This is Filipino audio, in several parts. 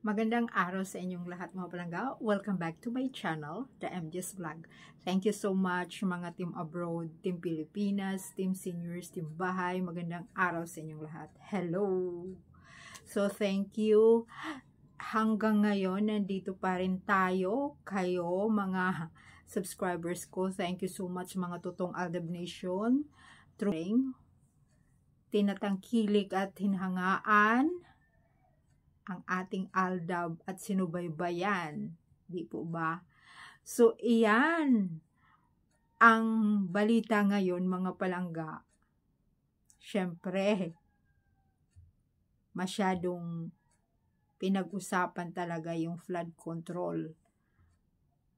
Magandang araw sa inyong lahat mga palangga. Welcome back to my channel, The MJ's Vlog. Thank you so much mga team abroad, team Pilipinas, team seniors, team bahay. Magandang araw sa inyong lahat. Hello! So thank you. Hanggang ngayon, nandito pa rin tayo. Kayo, mga subscribers ko. Thank you so much mga tutong Aldab Nation. Tinatangkilik at hinhangaan ang ating Aldab at sinubaybayan. Di po ba? So, iyan ang balita ngayon mga palangga. Siyempre, masyadong pinag-usapan talaga yung flood control.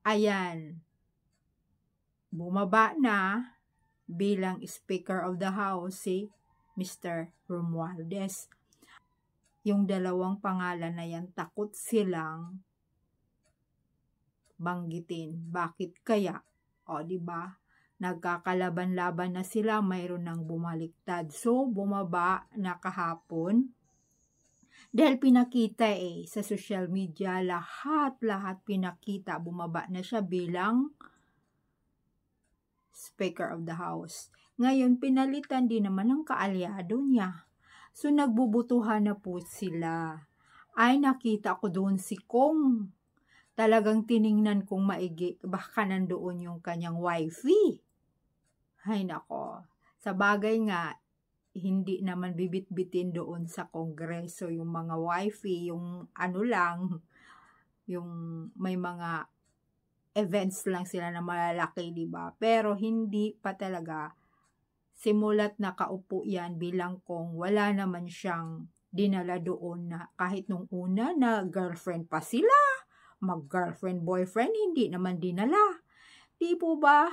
Ayan, bumaba na bilang Speaker of the House si Mr. Romualdez. Yung dalawang pangalan na yan, takot silang banggitin. Bakit kaya? O, diba? Nagkakalaban-laban na sila, mayroon ng bumaliktad. So, bumaba na kahapon. Dahil pinakita sa social media, lahat pinakita, bumaba na siya bilang Speaker of the House. Ngayon, pinalitan din naman ng kaalyado niya. So, nagbubutuhan na po sila. Ay, nakita ko doon si Kong. Talagang tiningnan kong maigi. Baka nandoon yung kanyang wifey. Ay, nako. Sa bagay nga, hindi naman bibit-bitin doon sa kongreso yung mga wifey, yung ano lang, yung may mga events lang sila na malalaki, diba? Pero hindi pa talaga simulat nakaupo yan bilang kung wala naman siyang dinala doon na kahit nung una na girlfriend pa sila, mag-girlfriend, boyfriend, hindi naman dinala. Di po ba?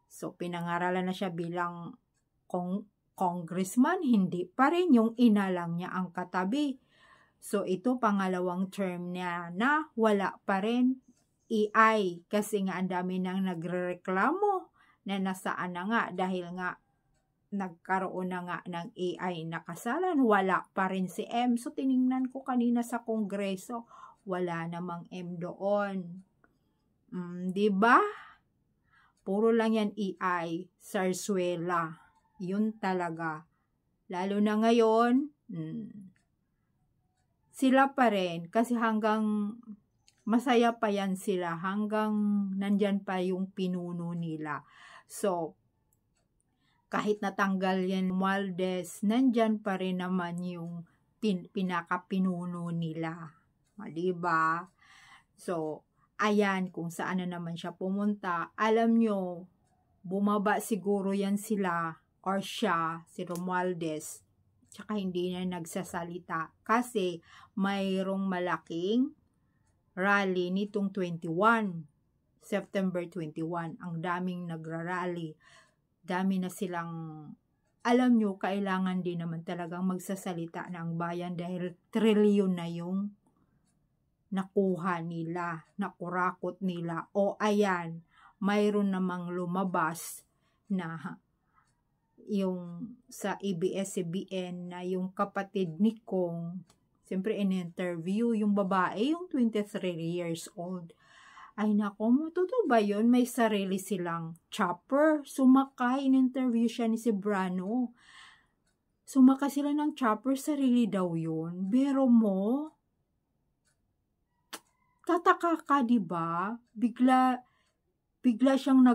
So, pinangaralan na siya bilang congressman, hindi pa rin yung ina lang niya ang katabi. So, ito pangalawang term niya na wala pa rin EI kasi nga ang dami nang nagrereklamo na nasaan na nga dahil nga nagkaroon na nga ng AI na kasalan, wala pa rin si M. So, tiningnan ko kanina sa kongreso, wala namang M doon. Diba? Puro lang yan AI, Sarsuela. Yun talaga. Lalo na ngayon, sila pa rin kasi hanggang masaya pa yan sila hanggang nandyan pa yung pinuno nila. So, kahit natanggal yan Romualdez, nandyan pa rin naman yung pinakapinuno nila. Diba? So, ayan, kung saan na naman siya pumunta, alam nyo, bumaba siguro yan sila or siya, si Romualdez, tsaka hindi na nagsasalita kasi mayroong malaking rally nitong 21. September 21, ang daming nagrarally. Dami na silang, alam nyo, kailangan din naman talagang magsasalita ng bayan dahil trilyon na yung nakuha nila, nakurakot nila. O ayan, mayroon namang lumabas na yung sa ABS-CBN na yung kapatid ni Kong, siyempre in-interview yung babae, yung 23 years old. Ay nako, totoo ba yun? May sarili silang chopper. Sumakay, in-interview siya ni Cebrano. Sumakay sila ng chopper, sarili daw yun. Pero mo, tataka ka, diba? Bigla siyang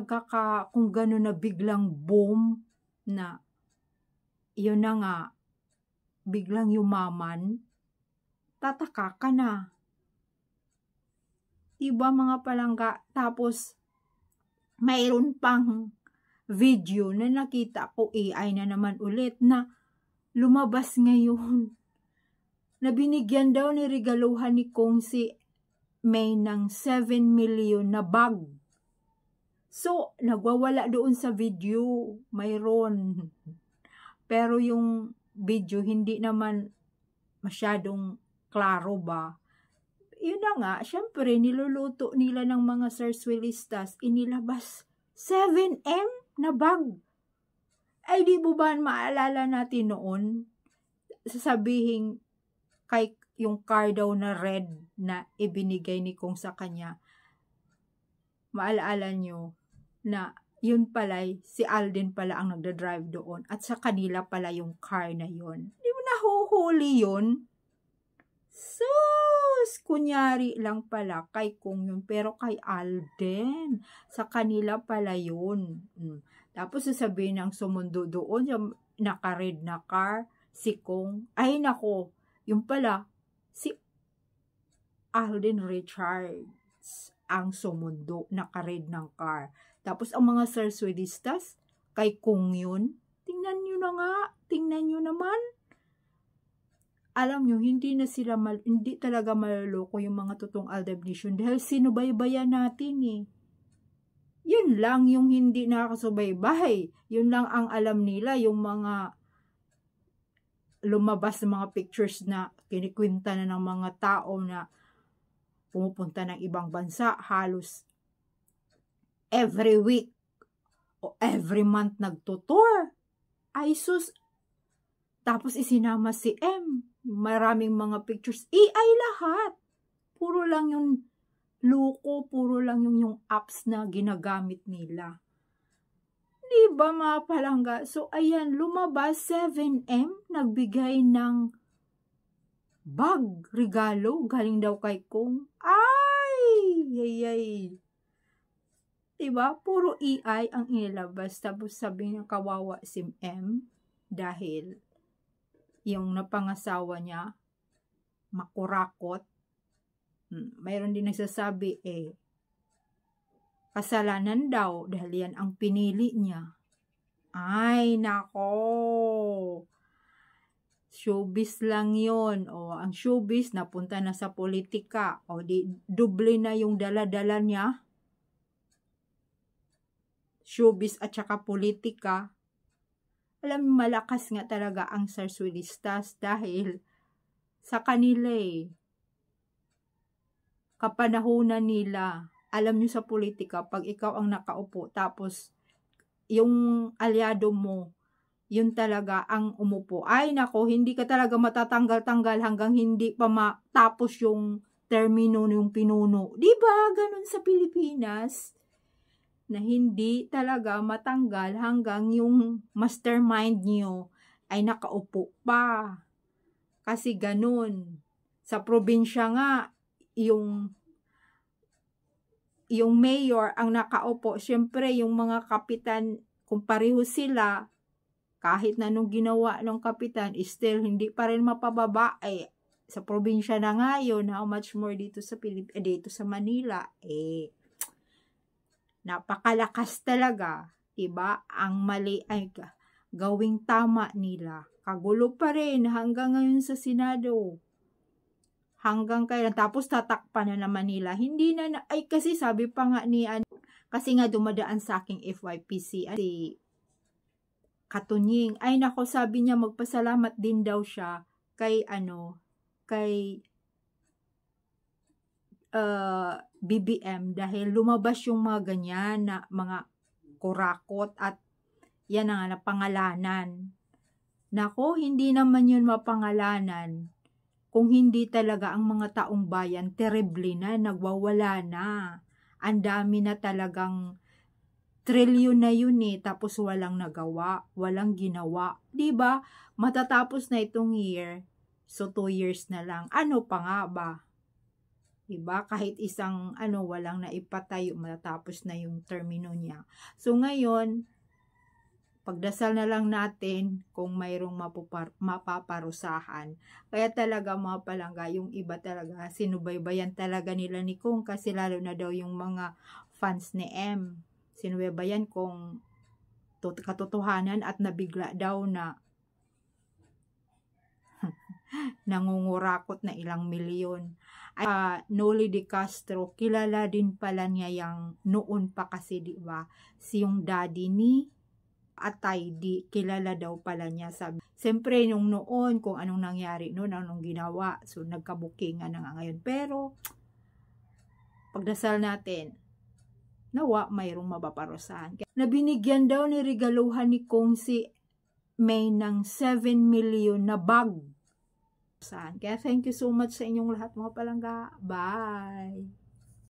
kung gano'n na biglang boom na, yun na nga, biglang yumaman. Tataka ka na. Diba mga palangga? Tapos, mayroon pang video na nakita ko AI na naman ulit na lumabas ngayon. Na binigyan daw ni regaluhan ni Kong si May ng 7 million na bag. So, nagwawala doon sa video. Mayroon. Pero yung video hindi naman masyadong klaro ba? Yun na nga, syempre, niluluto nila ng mga Sarsuelistas, inilabas 7M na bag. Ay, di ba maalala natin noon, sasabihin kay yung car daw na red na ibinigay ni Kong sa kanya, maalaala nyo na yun pala, si Alden pala ang nagda-drive doon at sa kanila pala yung car na yun. Di mo nahuhuli yun? Sus! Kunyari lang pala kay Kong yun, pero kay Alden, sa kanila pala yun. Tapos sasabihin ng sumundo doon, yung naka-red na car, si Kong, ay nako, yung pala, si Alden Richards ang sumundo, naka-red ng car. Tapos ang mga Sarswedistas, kay Kong yun. Tingnan nyo na nga, tingnan nyo naman. Alam nyo, hindi talaga maloloko yung mga totoong Aldab Nation dahil sinubaybayan natin eh. Yun lang yung hindi nakakasubaybay. Yun lang ang alam nila, yung mga lumabas na mga pictures na kinikwenta na ng mga tao na pumupunta ng ibang bansa, halos every week o every month nagtutour. Ay sus, tapos isinama si M. Maraming mga pictures. AI lahat. Puro lang yung loko, puro lang yung apps na ginagamit nila. Diba mga palangga? So ayan, lumabas 7M, nagbigay ng bag, regalo, galing daw kay Kong. Ay. Diba? Puro AI ang inilabas. Tapos sabi niya kawawa si M dahil yung napangasawa niya makurakot. Mayroon din nagsasabi kasalanan daw dahil yan ang pinili niya. Ay nako. Showbiz lang yun. O ang showbiz napunta na sa politika. O di doble na yung dala-dala niya. Showbiz at saka politika. Alam mo, malakas nga talaga ang Sarswedistas dahil sa kanila kapanahunan nila. Alam nyo sa politika, pag ikaw ang nakaupo, tapos yung aliado mo, yun talaga ang umupo. Ay nako, hindi ka talaga matatanggal-tanggal hanggang hindi pa matapos yung termino yung pinuno. Diba? Ganun sa Pilipinas. Na hindi talaga matanggal hanggang yung mastermind nyo ay nakaupo pa. Kasi ganun. Sa probinsya nga, yung mayor ang nakaupo. Siyempre, yung mga kapitan, kung pareho sila, kahit na nung ginawa ng kapitan, still hindi pa rin mapababa. Sa probinsya na nga yun, how much more dito sa dito sa Manila. Napakalakas talaga, diba? Ang mali ay gawing tama nila. Kagulo pa rin hanggang ngayon sa Senado. Hanggang kailan, tapos tatakpan na naman nila. Hindi na, kasi sabi pa nga ni, kasi nga dumadaan sa aking FYPC, si Katunying. Ay nako, sabi niya magpasalamat din daw siya kay BBM dahil lumabas yung mga ganyan na mga kurakot at yan ang napangalanan. Nako, hindi naman yun mapangalanan kung hindi talaga ang mga taong bayan terrible na, nagwawala na. Ang dami na talagang trilyon na yun tapos walang nagawa, walang ginawa. Diba? Matatapos na itong year, so 2 years na lang. Ano pa nga ba? Diba? Kahit isang walang naipatayo, matatapos na yung termino niya. So ngayon, pagdasal na lang natin kung mayroong mapaparusahan. Kaya talaga mga palangga, yung iba talaga, sinubaybayan talaga nila ni Kong kasi lalo na daw yung mga fans ni M. Sinubaybayan kung katotohanan at nabigla daw na nangungurakot na ilang milyon. Noli de Castro, kilala din pala niya yung noon pa kasi, diba? Si yung daddy ni Atay, kilala daw pala niya. Sabi, siyempre nung noon, kung anong nangyari noon, anong ginawa, so nagkabukingan na nga ngayon. Pero, pagdasal natin, nawa mayroong mapaparusahan. Nabinigyan daw ni regaluhan ni Kong si May ng 7 million na bag. Kaya thank you so much sa inyong lahat mga palangga. Bye!